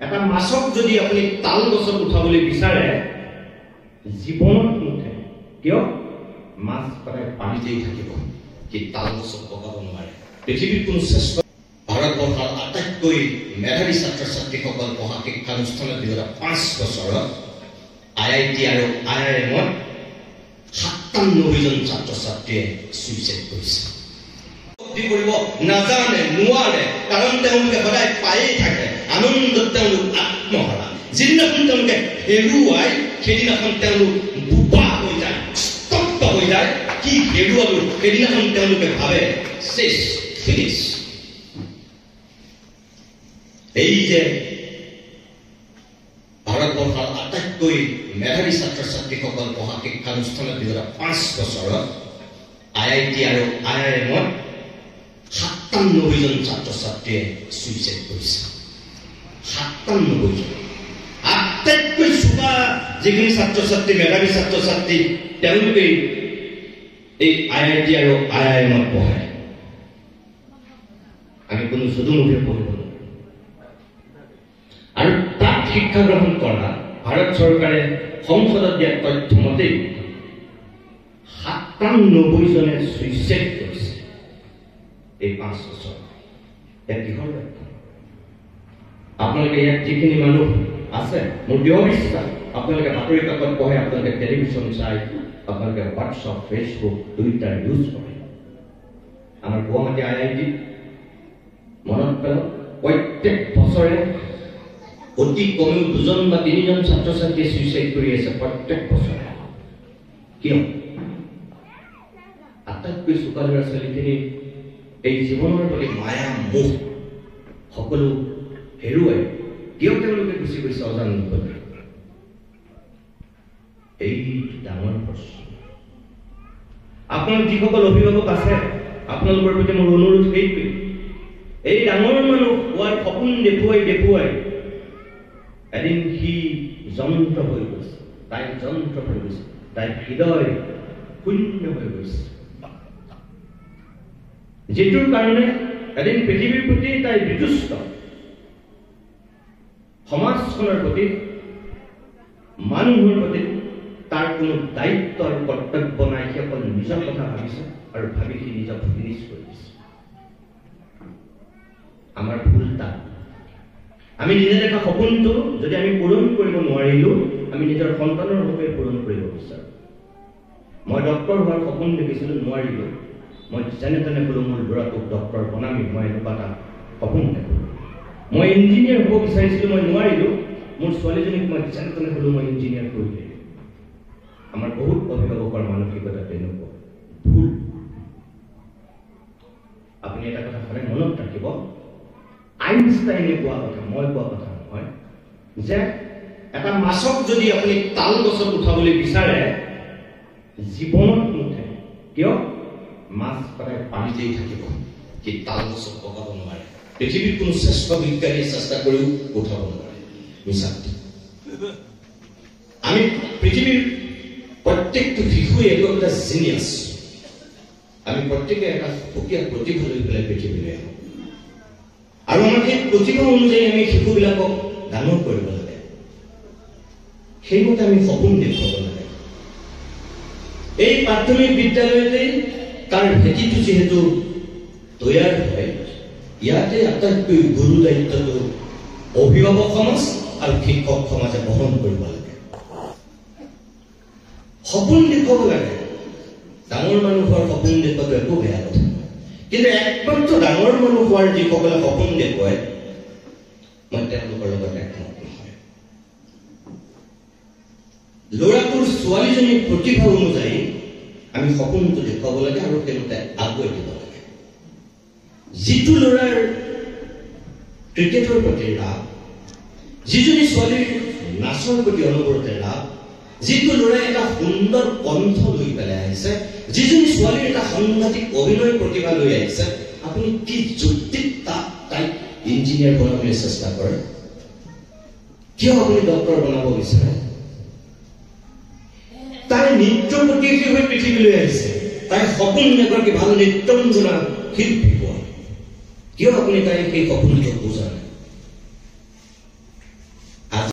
এটা মাছক যদি আপুনি তাল গছত উঠাবলৈ বিচাৰে জীৱনত নুঠে কিয় মাছ প্ৰায় পানীতেই থাকিব কি তাল গছত পকাব নোৱাৰে পৃথিৱীৰ কোনো শ্ৰেষ্ঠ ভাৰতবৰ্ষৰ আটাইতকৈ মেধাৱী ছাত্ৰ ছাত্ৰীসকল পঢ়া শিক্ষানুষ্ঠানত বিগত 5 বছৰত IIT আৰু IIM-ত 97 জন ছাত্ৰ ছাত্ৰীয়ে সুইচাইড কৰিছে কৰিব নাজানে নোৱাৰে কাৰণ তেওঁলোকে সদায় পায়েই থাকে আনন্দত তেওঁলোক আত্মহাৰা যিদিনাখন তেওঁলোকে হেৰুৱাই সেইদিনাখন তেওঁলোক বোপা হৈ যায় স্তব্ধ হৈ যায় কি হেৰুৱালো সেইদিনাখন তেওঁলোকে ভাবে শেষ ফিনিছ এই যে ভাৰতবৰ্ষৰ আটাইতকৈ মেধাৱী ছাত্ৰ ছাত্ৰীসকল পঢ়া শিক্ষানুষ্ঠানত বিগত 5 বছৰত IIT আৰু IIM-ত 97 জন ছাত্ৰ ছাত্ৰীয়ে সুইচাইড কৰিছে 97 জন আটাইতকৈ চোকা যিখিনি ছাত্ৰ ছাত্ৰী মেধাৱী ছাত্ৰ ছাত্ৰী তেওঁলোকে এই IIT আৰু IIM-ত পঢ়ে আমি কোনো সুদূৰমুখে পঢ়িব নোৱাৰো আৰু তাত শিক্ষা গ্ৰহণ কৰা ভাৰত চৰকাৰে সংসদত দিয়া তথ্য মতে 97 জনে সুইচাইড কৰিছে এই 5 বছৰ ইয়াত কিহৰ ব্যাখ্যা আপোনালোকে ইয়াত যিখিনি মানুহ আছে মোৰ দৃঢ় বিশ্বাস আপোনালোকে বাতৰি কাকত পঢ়ে আপোনালোকে টেলিভিশ্যন চাই আপোনালোকে হোৱাটছআপ ফেচবুক টুইটাৰ ইউজ কৰে আমাৰ গুৱাহাটী IIT মনত পেলাওক প্ৰত্যেক বছৰে অতি কমেও 2 জন বা 3 জন ছাত্ৰ ছাত্ৰীয়ে সুইচাইড কৰি আছে প্ৰত্যেক বছৰে কিয় আটাইতকৈ চোকা ল'ৰা ছোৱালীখিনি এই জীৱনৰ প্ৰতি মায়া মোহ সকলো হেৰুৱাই কিয় তেওঁলোকে গুচি গৈছে অজানিতে এই ডাঙৰ প্ৰশ্ন আপোনালোক যিসকল অভিভাৱক আছে আপোনালোকৰ প্ৰতি মোৰ অনুৰোধ সেইটোৱেই এই ডাঙৰ মানুহ হোৱাৰ সপোন দেখুৱাই এদিন সি যন্ত্ৰ হৈ গৈছে তাই যন্ত্ৰ হৈ গৈছে তাই হৃদয় শূন্য হৈ গৈছে যিটোৰ কাৰণে এদিন পৃথিৱীৰ প্ৰতি তাই বিতুষ্ট সমাজখনৰ প্ৰতি মানুহৰ প্ৰতি তাৰ কোনো দায়িত্ব আৰু কৰ্তব্য নাই সি অকল নিজৰ কথা ভাবিছে আৰু ভাবি সি নিজক ফিনিছ কৰি দিছে আমাৰ ভুল তাত আমি নিজে দেখা সপোনটো যদি আমি পূৰণ কৰিব নোৱাৰিলো আমি নিজৰ সন্তানৰ বাবে পূৰণ কৰিব বিচাৰো মই ডক্টৰ হোৱাৰ সপোন দেখিছিলো নোৱাৰিলো মই যেনে তেনে হ'লেও মোৰ ল'ৰাটোক ডক্টৰ বনামি মই এনেকুৱা এটা সপোন দেখিলো মই ইঞ্জিনিয়াৰ হ'ব বিচাৰিছিলো মই নোৱাৰিলো মোৰ ছোৱালীজনীক মই যেনে তেনে হ'লেও মই ইঞ্জিনিয়াৰ কৰি দিলো আমাৰ বহুত অভিভাৱকৰ মানসিকতা তেনেকুৱা ভুল আপুনি এটা কথা সদায় মনত ৰাখিব আইনষ্টাইনে কোৱা কথা মই কোৱা কথা নহয় যে এটা মাছক যদি আপুনি তাল গছত উঠাবলৈ বিচাৰে জীৱনত নুঠে কিয় মাছ প্ৰায় পানীতেই থাকিব কি তাল গছত পকাব নোৱাৰে পৃথিৱীৰ কোনো শ্ৰেষ্ঠ বিজ্ঞানীয়ে চেষ্টা কৰিও উঠাব নোৱাৰে মিছা আমি পৃথিৱীৰ প্ৰত্যেকটো শিশুৱে এটা জিনিয়াছ আমি প্ৰত্যেকে এটা সুকীয়া প্ৰতিভা লৈ পেলাই পৃথিৱীলৈ আহোঁ আৰু আমাৰ সেই প্ৰতিভা অনুযায়ী আমি শিশুবিলাকক ডাঙৰ কৰিব লাগে সেইমতে আমি সপোন দেখুৱাব লাগে এই প্ৰাথমিক বিদ্যালয়তে তাৰ ভেটিটো যিহেতু তৈয়াৰ হয় ইয়াতে আটাইতকৈ গুৰু দায়িত্বটো অভিভাৱক সমাজ আৰু শিক্ষক সমাজে বহন কৰিব লাগে সপোন দেখুৱাব লাগে ডাঙৰ মানুহৰ সপোন দেখুৱাটো একো বেয়া কথা কিন্তু একমাত্ৰ ডাঙৰ মানুহ হোৱাৰ যিসকলে সপোন দেখুৱায় মই তেওঁলোকৰ লগত একমত নহয় ল'ৰাটোৰ ছোৱালীজনীৰ প্ৰতিভা অনুযায়ী আমি সপোনটো দেখুৱাব লাগে আৰু তেওঁলোকে আগুৱাই দিব লাগে যিটো ল'ৰাৰ ক্ৰিকেটৰ প্ৰতি ৰাপ যিজনী ছোৱালীৰ নাচৰ প্ৰতি অনবৰতে ৰাপ যিটো ল'ৰাই এটা সুন্দৰ কণ্ঠ লৈ পেলাই আহিছে যিজনী ছোৱালীৰ এটা সাংঘাতিক অভিনয় প্ৰতিভা লৈ আহিছে আপুনি কি যুক্তিত তাইক ইঞ্জিনিয়াৰ বনাবলৈ চেষ্টা কৰে কিয় আপুনি ডক্টৰ বনাব বিচাৰে তাই নৃত্য প্ৰতিযোগী হৈ পৃথিৱীলৈ আহিছে তাই সপোন এগৰাকী ভাল নৃত্যঞ্জনা শিল্পী হোৱা কিয় আপুনি তাই সেই সপোনটো বুজা নাই